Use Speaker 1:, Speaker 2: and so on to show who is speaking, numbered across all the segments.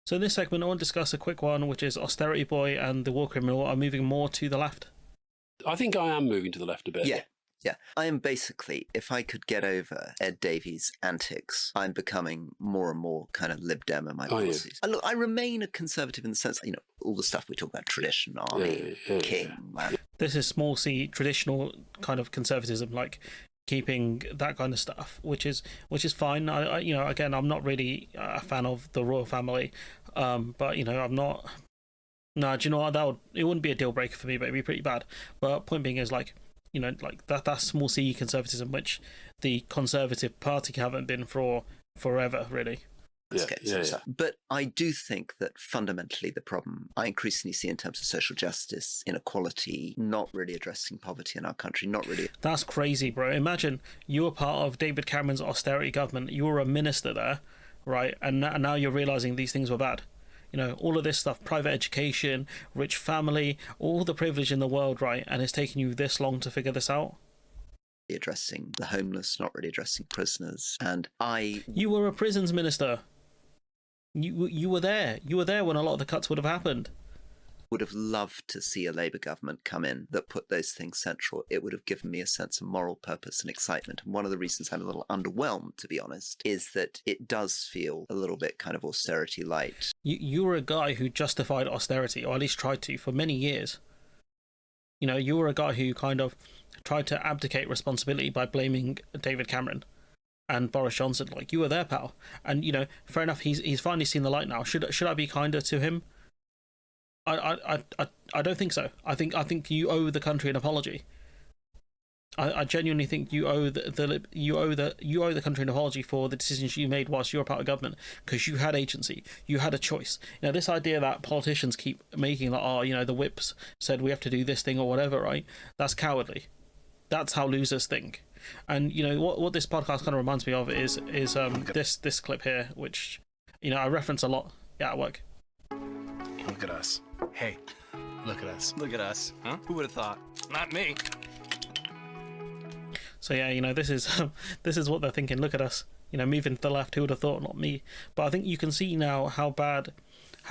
Speaker 1: So in this segment, I want to discuss a quick one, which is Austerity Boy and the war criminal are moving more to the left.
Speaker 2: I think I am moving to the left a bit.
Speaker 3: Yeah. I am basically, if I could get over Ed Davies' antics, I'm becoming more and more kind of Lib Dem in my policies. Look, I remain a conservative in the sense that, all the stuff we talk about, tradition, army, king. Man.
Speaker 1: This is small c, traditional kind of conservatism, like keeping that kind of stuff, which is fine. I again, I'm not really a fan of the royal family, but I'm not. No, do you know what? It wouldn't be a deal breaker for me, but it'd be pretty bad. But point being is like that's small c conservatism, which the Conservative Party haven't been for forever, really.
Speaker 3: But I do think that fundamentally the problem I increasingly see in terms of social justice, inequality, not really addressing poverty in our country, not really.
Speaker 1: That's crazy, bro. Imagine you were part of David Cameron's austerity government. You were a minister there, right? And now you're realising these things were bad. All of this stuff, private education, rich family, all the privilege in the world, right? And it's taken you this long to figure this out.
Speaker 3: Addressing the homeless, not really addressing prisoners. And
Speaker 1: You were a prisons minister. You were there. You were there when a lot of the cuts would have happened.
Speaker 3: Would have loved to see a Labour government come in that put those things central. It would have given me a sense of moral purpose and excitement. And one of the reasons I'm a little underwhelmed, to be honest, is that it does feel a little bit kind of austerity light.
Speaker 1: You were a guy who justified austerity, or at least tried to, for many years. You were a guy who kind of tried to abdicate responsibility by blaming David Cameron and Boris Johnson. Like, you were there, pal. And, fair enough, he's finally seen the light now. Should I be kinder to him? I don't think so. I think you owe the country an apology. I genuinely think you owe the country an apology for the decisions you made whilst you were part of government, because you had agency, you had a choice. This idea that politicians keep making the whips said we have to do this thing or whatever, right? That's cowardly. That's how losers think. And what this podcast kind of reminds me of is this clip here, which I reference a lot at work.
Speaker 4: Look at us. Hey, look at us. Look at us. Huh? Who would have thought? Not me.
Speaker 1: So yeah, this is what they're thinking. Look at us. Moving to the left. Who would have thought? Not me. But I think you can see now how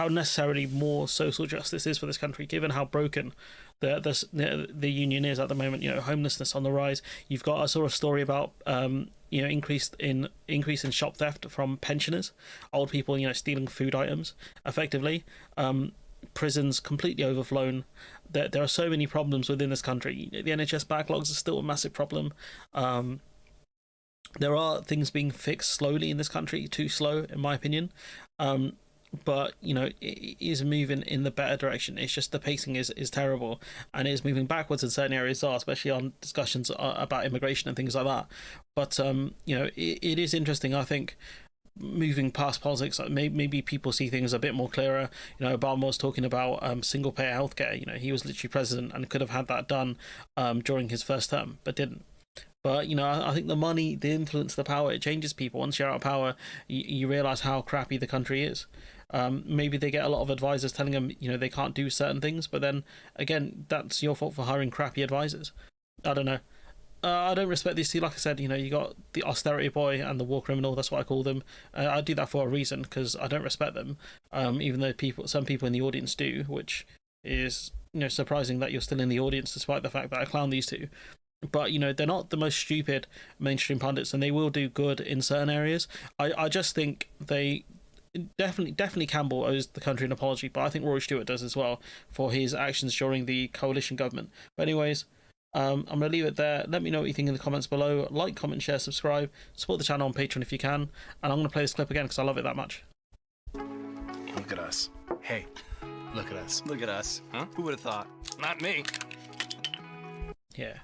Speaker 1: necessarily more social justice is for this country, given how broken the union is at the moment. Homelessness on the rise. I saw a story about increase in shop theft from pensioners, old people stealing food items effectively. Prisons completely overflown. There are so many problems within this country. The NHS backlogs are still a massive problem. There are things being fixed slowly in this country, too slow in my opinion. But it is moving in the better direction. It's just the pacing is terrible, and it's moving backwards in certain areas, especially on discussions about immigration and things like that. But it is interesting, I think, moving past politics. Maybe people see things a bit more clearer. Obama was talking about single payer healthcare. He was literally president and could have had that done during his first term, but didn't. But I think the money, the influence, the power, it changes people. Once you're out of power, you realize how crappy the country is. Maybe they get a lot of advisors telling them they can't do certain things, but then again, that's your fault for hiring crappy advisors. I don't know. I don't respect these two. Like I said, you got the austerity boy and the war criminal. That's what I call them. I do that for a reason, because I don't respect them. Even though some people in the audience do, which is surprising that you're still in the audience despite the fact that I clown these two. But they're not the most stupid mainstream pundits, and they will do good in certain areas. I just think they definitely Campbell owes the country an apology, but I think Rory Stewart does as well for his actions during the coalition government. But anyways, I'm going to leave it there. Let me know what you think in the comments below. Like, comment, share, subscribe. Support the channel on Patreon if you can. And I'm going to play this clip again because I love it that much.
Speaker 4: Look at us. Hey, look at us. Look at us. Huh? Who would have thought? Not me.
Speaker 1: Yeah.